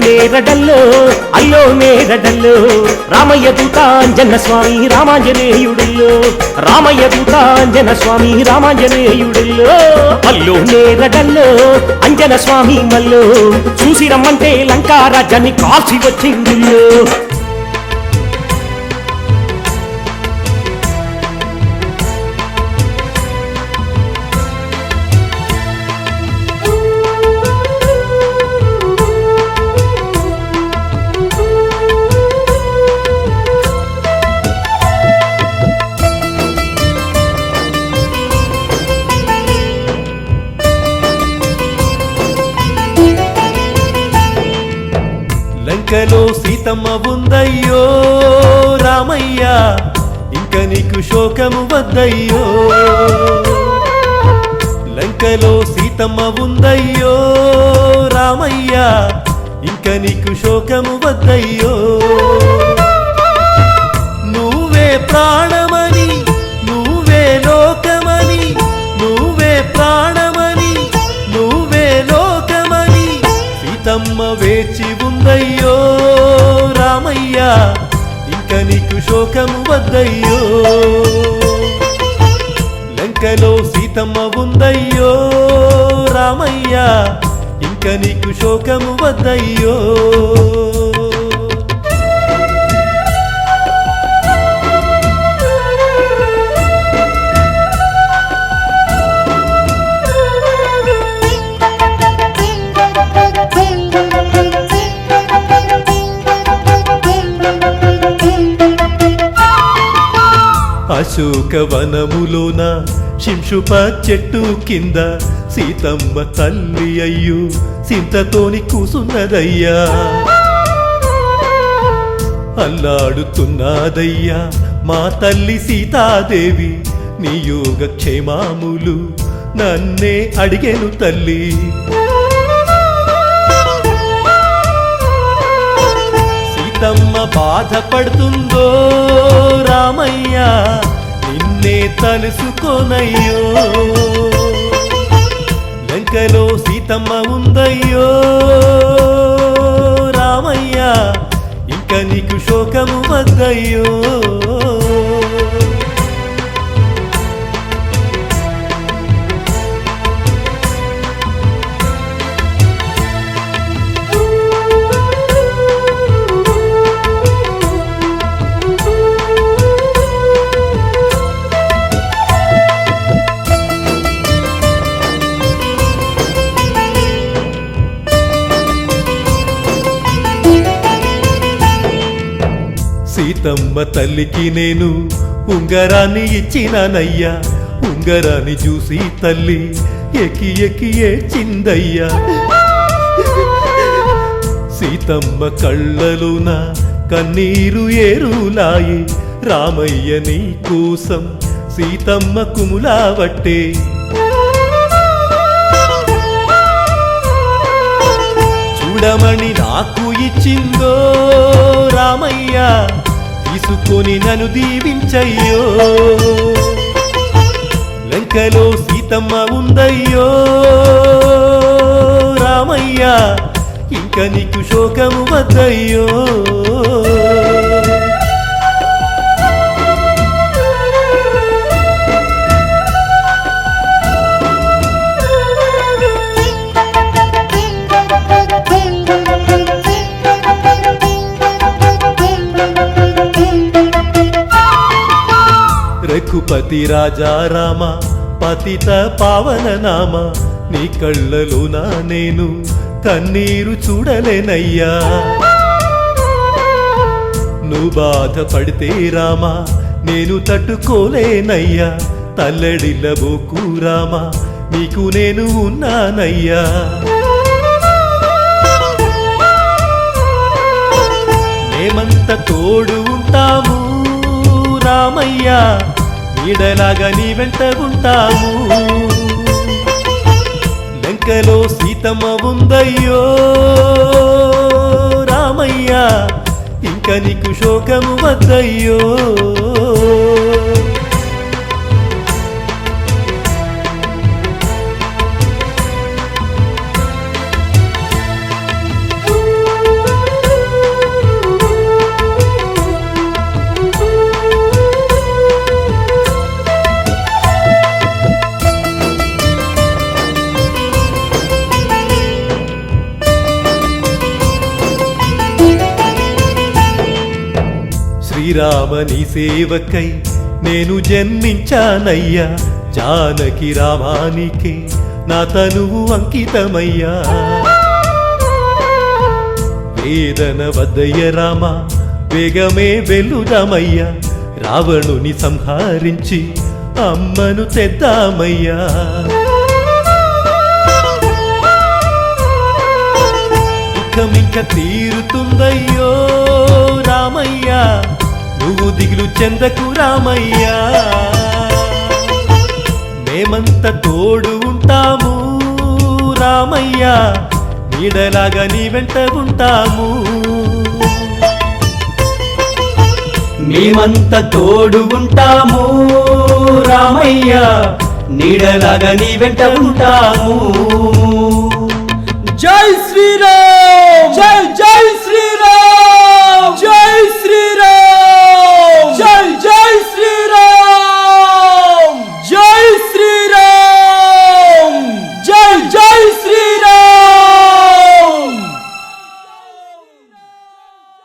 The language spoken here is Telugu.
నేరడల్లో అల్లో నేరడల్లో రామయ్య దూతాంజన స్వామి రామాంజనేయుడుల్లో రామయ్య దూతాంజన స్వామి రామాంజనేయుడుల్లో అల్లో నేరడల్లో అంజన స్వామి మల్లో చూసి రమ్మంటే లంకా రాజ్యాన్ని కాల్చి వచ్చిందిల్లో లంకలో సీతమ్మ ఉందయ్యో రామయ్య ఇంక నీకు శోకము వద్దయ్యో లంకలో సీతమ్మ ఉందయ్యో రామయ్య ఇంక నీకు శోకము వద్దయ్యో నువ్వే ప్రాణమని నువ్వే లోకమని నువ్వే ప్రాణమని నువ్వే లోకమని సీతమ్మ వేచి ఉందయ్యో రామయ్య ఇంక నీకు శోకము వద్దయ్యో లంకలో సీతమ్మ ఉందయ్యో రామయ్య ఇంక నీకు శోకము వద్దయ్యో అశోకవనములోన శింషుప చెట్టు కింద సీతమ్మ తల్లి అయ్యు సింతతోని కూసున్నదయ్యా అల్లాడుతున్నదయ్యా మా తల్లి సీతాదేవి నీ యోగక్షేమాములు నన్నే అడిగేను తల్లి సీతమ్మ బాధపడుతుందో రామయ్య నిన్నే తలుసుకోనయ్యో లంకలో సీతమ్మ ఉందయ్యో రామయ్య ఇంక నీకు శోకము వద్దయ్యో సీతమ్మ తల్లికి నేను ఉంగరాన్ని ఇచ్చినానయ్యా ఉంగరాన్ని చూసి తల్లి ఎక్కి ఎక్కి ఏడ్చిందయ్యా సీతమ్మ కళ్ళలోన కన్నీరు ఏరులాయి రామయ్య నీ కోసం సీతమ్మ కుములావట్టే చూడమని నాకు ఇచ్చిందో రామయ్య తీసుకొని నన్ను దీవించయ్యో లంకలో సీతమ్మ ఉందయ్యో రామయ్య ఇంక నీకు శోకము వద్దయ్యో రఘుపతి రాజా రామ పతిత పావన నామ నీ కళ్ళలోన నేను కన్నీరు చూడలేనయ్యా నువ్వు బాధపడితే రామా నేను తట్టుకోలేనయ్యా తల్లడిల్లబోకు రామా నీకు నేను ఉన్నానయ్యా మేమంత తోడు ఉంటాము రామయ్యా నీడలాగా నీ వెంట ఉంటాము లంకలో సీతమ్మ ఉందయ్యో రామయ్య ఇంక నీకు శోకము వద్దయ్యో శ్రీరామని సేవకై నేను జన్మించానయ్యా, జానకి రామానికి నా తనువు అంకితమయ్యా. వేదన వద్దయ్య రామ, వేగమే వెల్లుదామయ్యా, రావణుని సంహరించి అమ్మను తెద్దామయ్యా. దుఃఖమింక తీరుతుందయ్యో రామయ్యా, నువ్వు దిగులు చెందకు రామయ్యా. మేమంత తోడు ఉంటాము రామయ్యా, నీడలాగా నీ వెంట ఉంటాము. మేమంత తోడు ఉంటాము రామయ్య, నీడలాగా నీ వెంట ఉంటాము. జై శ్రీరామ్, జై జై శ్రీరామ్, జై